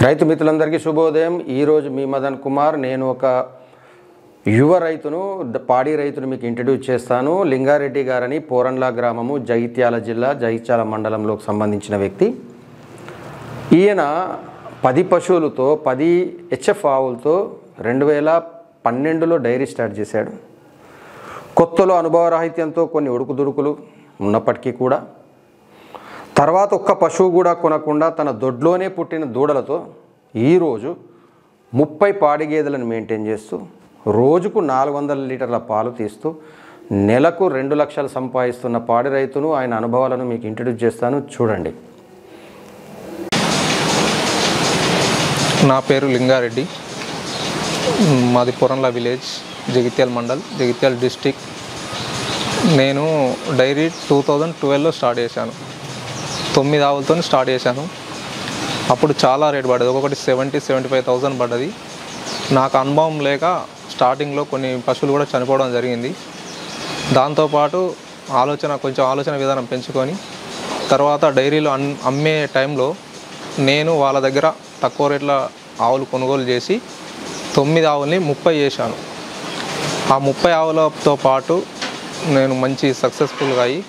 రైతు మిత్రులందరికీ శుభోదయం. ఈరోజు మీ మదన్ కుమార్. నేను ఒక యువ రైతును, పాడి రైతును మీకు ఇంట్రడ్యూస్ చేస్తాను. లింగారెడ్డి గారని, పోరండ్ల గ్రామము, జగిత్యాల జిల్లా, జగిత్యాల మండలంలోకి సంబంధించిన వ్యక్తి. ఈయన 10 పశువులతో, 10 హెచ్ఎఫ్ ఆవులతో 2012లో డైరీ స్టార్ట్ చేశాడు. కొత్తలో అనుభవరాహిత్యంతో కొన్ని ఉడుకుదుడుకులు ఉన్నప్పటికీ కూడా తర్వాత ఒక్క పశువు కూడా కొనకుండా తన దొడ్లోనే పుట్టిన దూడలతో ఈరోజు 30 పాడి గేదెలను మెయింటైన్ చేస్తూ రోజుకు 400 లీటర్ల పాలు తీస్తూ నెలకు 2 లక్షలు సంపాదిస్తున్న పాడి రైతును, ఆయన అనుభవాలను మీకు ఇంట్రడ్యూస్ చేస్తాను. చూడండి. నా పేరు లింగారెడ్డి. మాది పోరండ్ల విలేజ్, జగిత్యాల మండల్, జగిత్యాల డిస్టిక్. నేను డైరీ 2012లో స్టార్ట్ చేశాను. 9 ఆవులతో స్టార్ట్ చేశాను. అప్పుడు చాలా రేట్ పడ్డది, ఒక్కొక్కటి 70,000-75,000 పడ్డది. నాకు అనుభవం లేక స్టార్టింగ్లో కొన్ని పశువులు కూడా చనిపోవడం జరిగింది. దాంతోపాటు కొంచెం ఆలోచన విధానం పెంచుకొని తర్వాత డైరీలో అమ్మే టైంలో నేను వాళ్ళ దగ్గర తక్కువ రేట్ల ఆవులు కొనుగోలు చేసి 9 ఆవుల్ని 30 చేశాను. ఆ 30 ఆవులతో పాటు నేను మంచి సక్సెస్ఫుల్గా అయ్యి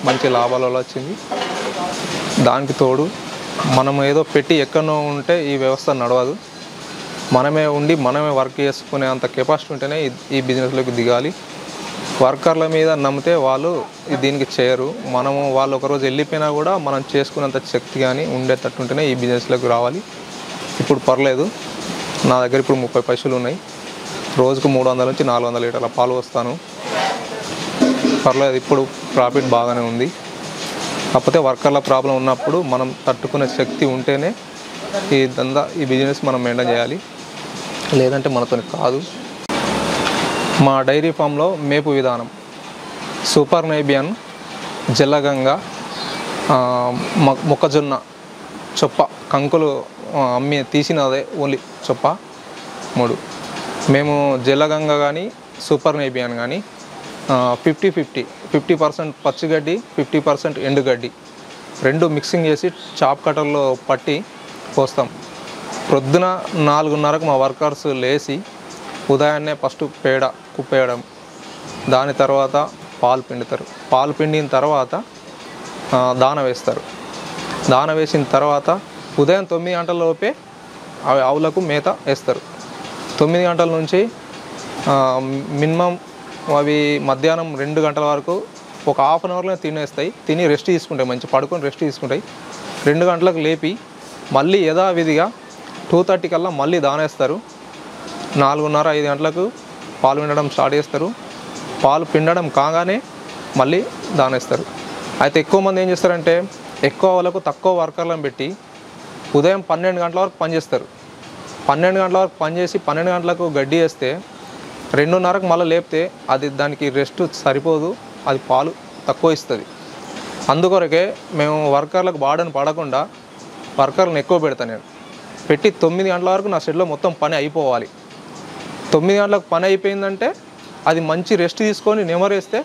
మంచి లాభాలలో వచ్చింది. దానికి తోడు మనం ఏదో పెట్టి ఎక్కడో ఉంటే ఈ వ్యవస్థ నడవదు. మనమే ఉండి మనమే వర్క్ చేసుకునే అంత కెపాసిటీ ఉంటేనే ఈ బిజినెస్లోకి దిగాలి. వర్కర్ల మీద నమ్మితే వాళ్ళు దీనికి చేయరు. వాళ్ళు ఒకరోజు వెళ్ళిపోయినా కూడా మనం చేసుకునేంత శక్తి కానీ ఉండేటట్టు ఉంటేనే ఈ బిజినెస్లోకి రావాలి. ఇప్పుడు పర్లేదు, నా దగ్గర ఇప్పుడు 30 పశువులు ఉన్నాయి. రోజుకు 300 నుంచి 400 లీటర్ల పాలు వస్తాను. పర్లేదు, ఇప్పుడు ప్రాఫిట్ బాగానే ఉంది. కాకపోతే వర్కర్ల ప్రాబ్లం ఉన్నప్పుడు మనం తట్టుకునే శక్తి ఉంటేనే ఈ బిజినెస్ మనం మెయింటైన్ చేయాలి, లేదంటే మనతో కాదు. మా డైరీ ఫామ్లో మేపు విధానం సూపర్ నేబియన్, జల్లగంగ, మొక్కజొన్న చొప్ప, కంకులు తీసినదే ఓన్లీ చొప్ప 3. మేము జల్లగంగ కానీ సూపర్ నేబియన్ కానీ 50% పచ్చిగడ్డి, 50% ఎండుగడ్డి 2 మిక్సింగ్ చేసి చాప్ కట్టర్లో పట్టి పోస్తాం. ప్రొద్దున 4:30కు మా వర్కర్స్ లేచి ఉదయాన్నే ఫస్ట్ కుప్పేయడం, దాని తర్వాత పాలు పిండుతారు. పాలు పిండిన తర్వాత దాన వేస్తారు. దాన వేసిన తర్వాత ఉదయం 9 గంటల లోపే ఆవులకు మేత వేస్తారు. 9 గంటల నుంచి మినిమం అవి మధ్యాహ్నం 2 గంటల వరకు ఒక హాఫ్ అన్ అవర్లో తినేస్తాయి. తిని రెస్ట్ తీసుకుంటాయి, మంచి పడుకొని రెస్ట్ తీసుకుంటాయి. 2 గంటలకు లేపి మళ్ళీ యథావిధిగా 2:30 కల్లా మళ్ళీ దానేస్తారు. 4:30-5 గంటలకు పాలు పిండడం స్టార్ట్ చేస్తారు. పాలు పిండడం కాగానే మళ్ళీ దానేస్తారు. అయితే ఎక్కువ మంది ఏం చేస్తారంటే ఎక్కువ వాళ్ళకు తక్కువ వర్కర్లను పెట్టి ఉదయం 12 గంటల వరకు పనిచేస్తారు. 12 గంటల వరకు పనిచేసి 12 గంటలకు గడ్డి వేస్తే 2:30కు మళ్ళీ లేపితే దానికి రెస్ట్ సరిపోదు, అది పాలు తక్కువ ఇస్తుంది. అందుకొరకే మేము వర్కర్లకు బాడని పడకుండా వర్కర్లను ఎక్కువ పెడతాను. నేను పెట్టి 9 గంటల వరకు నా షెడ్లో మొత్తం పని అయిపోవాలి. 9 గంటలకు పని అయిపోయిందంటే అది మంచి రెస్ట్ తీసుకొని నెమరేస్తే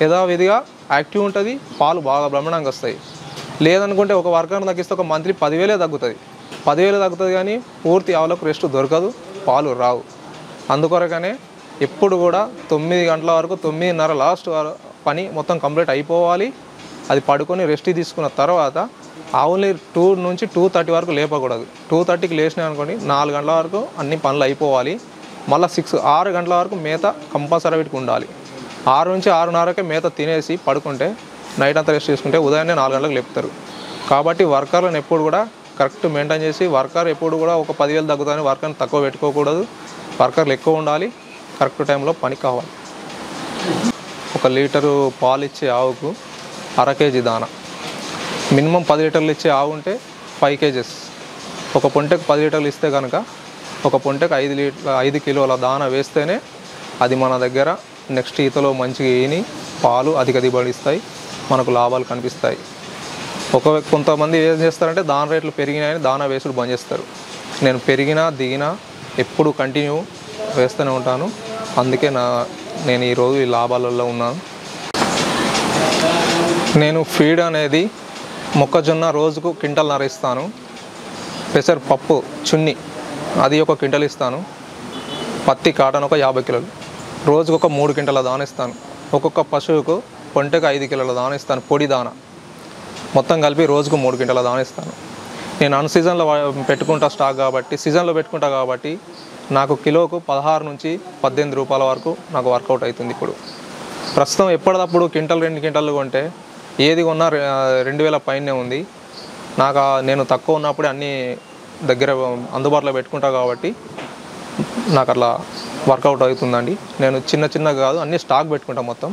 యథావిధిగా యాక్టివ్ ఉంటుంది, పాలు బాగా బ్రహ్మాండంగా వస్తాయి. లేదనుకుంటే ఒక వర్కర్ని తగ్గిస్తే ఒక మంత్లీ 10,000 తగ్గుతుంది. 10,000 తగ్గుతుంది కానీ పూర్తి ఆవులకు రెస్ట్ దొరకదు, పాలు రావు. అందుకొరకనే ఎప్పుడు కూడా 9 గంటల వరకు 9:30 లాస్ట్ పని మొత్తం కంప్లీట్ అయిపోవాలి. అది పడుకొని రెస్ట్ తీసుకున్న తర్వాత ఆవుల్ని 2 నుంచి 2:30 వరకు లేపకూడదు. 2:30కి లేచినాయి అనుకోండి, 4 గంటల వరకు అన్ని పనులు అయిపోవాలి. మళ్ళీ 6 గంటల వరకు మేత కంపల్సరీ వీటికి ఉండాలి. 6 నుంచి 6:30కే మేత తినేసి పడుకుంటే నైట్ అంతా రెస్ట్ చేసుకుంటే ఉదయాన్నే 4 గంటలకు లేపుతారు. కాబట్టి వర్కర్లను ఎప్పుడు కూడా కరెక్ట్ మెయింటైన్ చేసి, వర్కర్ ఎప్పుడు కూడా ఒక 10,000 తగ్గుతాయని వర్కర్ని తక్కువ పెట్టుకోకూడదు. వర్కర్లు ఎక్కువ ఉండాలి, కరెక్ట్ టైంలో పని కావాలి. 1 లీటరు పాలు ఇచ్చే ఆవుకు 1/2 కేజీ దాన, మినిమం 10 లీటర్లు ఇచ్చే ఆవు ఉంటే 5 కేజెస్. ఒక పొంటకు 10 లీటర్లు ఇస్తే కనుక ఒక పొంటకు 5 కిలోల దాన వేస్తేనే అది మన దగ్గర నెక్స్ట్ ఈతలో మంచిగా ఈని పాలు అధిక దిగుబడి ఇస్తాయి, మనకు లాభాలు కనిపిస్తాయి. కొంతమంది ఏం చేస్తారంటే దాన రేట్లు పెరిగినాయని దాన వేసుడు బంద్ చేస్తారు. నేను పెరిగినా దిగినా ఎప్పుడు కంటిన్యూ వేస్తూనే ఉంటాను. అందుకే నేను ఈరోజు ఈ లాభాలలో ఉన్నాను. నేను ఫీడ్ అనేది మొక్కజొన్న రోజుకు క్వింటల్‌న్నర ఇస్తాను. పెసర పప్పు చున్ని అది ఒక క్వింటల్ ఇస్తాను. పత్తి కాటన్ ఒక 50 కిలోలు, రోజుకు ఒక 3 క్వింటల దాన ఇస్తాను. ఒక్కొక్క పశువుకు పొంటకు 5 కిలోల దాన ఇస్తాను, పొడి దాన. మొత్తం కలిపి రోజుకు 3 క్వింటల దాన ఇస్తాను. నేను అన్ సీజన్లో పెట్టుకుంటా స్టాక్ కాబట్టి, సీజన్లో పెట్టుకుంటా కాబట్టి నాకు కిలోకు 16 నుంచి 18 రూపాయల వరకు నాకు వర్కౌట్ అవుతుంది. ఇప్పుడు ప్రస్తుతం ఎప్పటికప్పుడు క్వింటల్ 2 క్వింటల్ కొంటే ఏది కొన్నా 2000 పైనే ఉంది. నేను తక్కువ ఉన్నప్పుడే అన్నీ దగ్గర అందుబాటులో పెట్టుకుంటా కాబట్టి నాకు అట్లా వర్కౌట్ అవుతుందండి. నేను చిన్నగా కాదు, అన్నీ స్టాక్ పెట్టుకుంటా మొత్తం,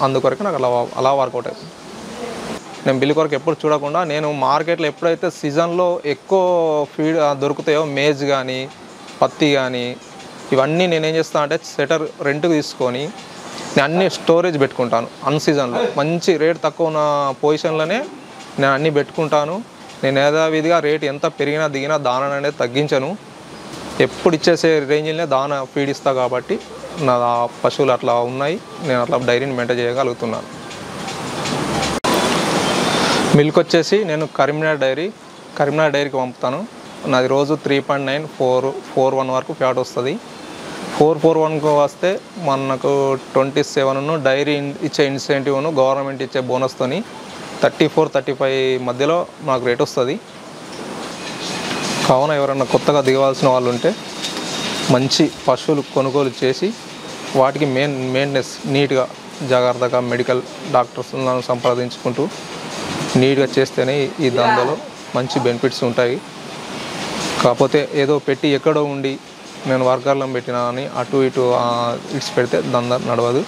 అందుకొరకు నాకు అలా వర్కౌట్ అవుతుంది. నేను బిల్లు కొరకు ఎప్పుడు చూడకుండా, నేను మార్కెట్లో ఎప్పుడైతే సీజన్లో ఎక్కువ ఫీడ్ దొరుకుతాయో, మేజ్ కానీ పత్తి కానీ ఇవన్నీ నేనేం చేస్తాను అంటే సెటర్ రెంట్కి తీసుకొని నేను అన్నీ స్టోరేజ్ పెట్టుకుంటాను. అన్ సీజన్లో మంచి రేట్ తక్కువ ఉన్న పొజిషన్లోనే నేను అన్నీ పెట్టుకుంటాను. నేను యథావిధిగా రేట్ ఎంత పెరిగినా దిగినా దానా అనేది తగ్గించను. ఎప్పుడు ఇచ్చేసే రేంజ్లోనే దానా ఫీడ్ ఇస్తా కాబట్టి నా పశువులు అట్లా ఉన్నాయి. నేను అట్లా డైరీని మెయింటైన్ చేయగలుగుతున్నాను. మిల్క్ వచ్చేసి నేను కరీంనగర్ డైరీకి పంపుతాను. నాది రోజు 3.941 వరకు ఫ్యాట్ వస్తుంది. 441కు వస్తే మనకు 27 డైరీ ఇచ్చే ఇన్సెంటివ్ను గవర్నమెంట్ ఇచ్చే బోనస్తోని 34-35 మధ్యలో నాకు రేట్ వస్తుంది. కావున ఎవరన్నా కొత్తగా దిగవలసిన వాళ్ళు ఉంటే మంచి పశువులు కొనుగోలు చేసి వాటికి మెయింటెనెన్స్ నీట్గా జాగ్రత్తగా మెడికల్ డాక్టర్స్లను సంప్రదించుకుంటూ నీట్గా చేస్తేనే ఈ దందాలో మంచి బెనిఫిట్స్ ఉంటాయి. కాకపోతే ఏదో పెట్టి ఎక్కడో ఉండి నేను వర్కర్లను పెట్టినా అని అటు ఇటు ఇడిచి పెడితే దందా నడవదు.